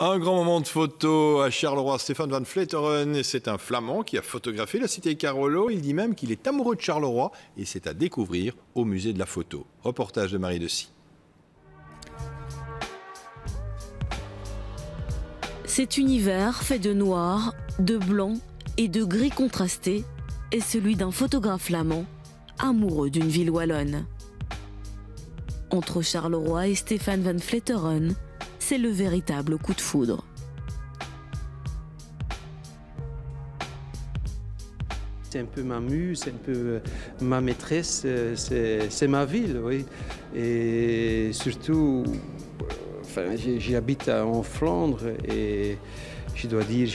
Un grand moment de photo à Charleroi, Stéphane Van Vleeteren, et c'est un Flamand qui a photographié la cité Carolo. Il dit même qu'il est amoureux de Charleroi et c'est à découvrir au musée de la photo. Reportage de Marie Dessy. Cet univers fait de noir, de blanc et de gris contrastés est celui d'un photographe flamand amoureux d'une ville wallonne. Entre Charleroi et Stéphane Van Vleeteren, c'est le véritable coup de foudre. C'est un peu ma muse, c'est un peu ma maîtresse, c'est ma ville, oui. Et surtout, j'habite en Flandre et je dois dire,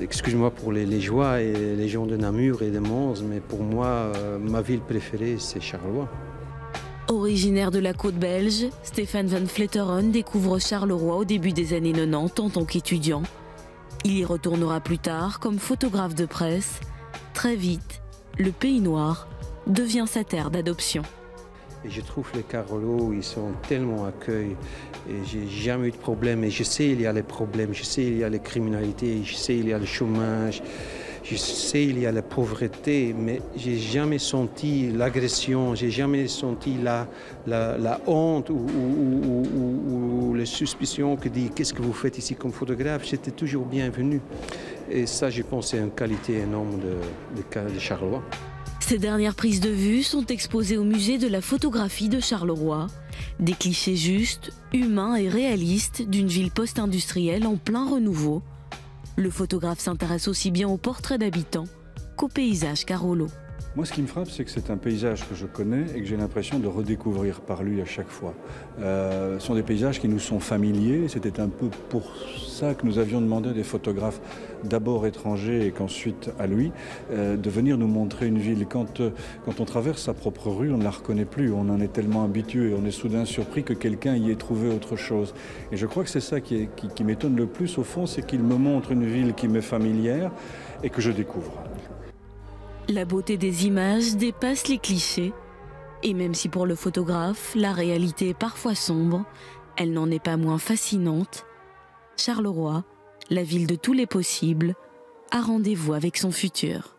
excuse-moi pour les joies et les gens de Namur et de Mons, mais pour moi, ma ville préférée, c'est Charleroi. Originaire de la côte belge, Stéphane Van Vleeteren découvre Charleroi au début des années 90 en tant qu'étudiant. Il y retournera plus tard comme photographe de presse. Très vite, le Pays Noir devient sa terre d'adoption. Et je trouve les Carolo, ils sont tellement accueillants et j'ai jamais eu de problème. Et je sais il y a les problèmes, je sais il y a les criminalités, je sais il y a le chômage, je sais il y a la pauvreté, mais j'ai jamais senti l'agression, j'ai jamais senti la honte ou les suspicions que dit qu'est-ce que vous faites ici comme photographe. J'étais toujours bienvenu. Et ça, je pense, c'est une qualité énorme de Charleroi. Ces dernières prises de vue sont exposées au musée de la photographie de Charleroi. Des clichés justes, humains et réalistes d'une ville post-industrielle en plein renouveau. Le photographe s'intéresse aussi bien aux portraits d'habitants qu'aux paysages Carolo. Moi, ce qui me frappe, c'est que c'est un paysage que je connais et que j'ai l'impression de redécouvrir par lui à chaque fois. Ce sont des paysages qui nous sont familiers. C'était un peu pour ça que nous avions demandé à des photographes, d'abord étrangers et qu'ensuite à lui, de venir nous montrer une ville. Quand on traverse sa propre rue, on ne la reconnaît plus. On en est tellement habitué. On est soudain surpris que quelqu'un y ait trouvé autre chose. Et je crois que c'est ça qui m'étonne le plus, au fond, c'est qu'il me montre une ville qui m'est familière et que je découvre. La beauté des images dépasse les clichés. Et même si pour le photographe, la réalité est parfois sombre, elle n'en est pas moins fascinante. Charleroi, la ville de tous les possibles, a rendez-vous avec son futur.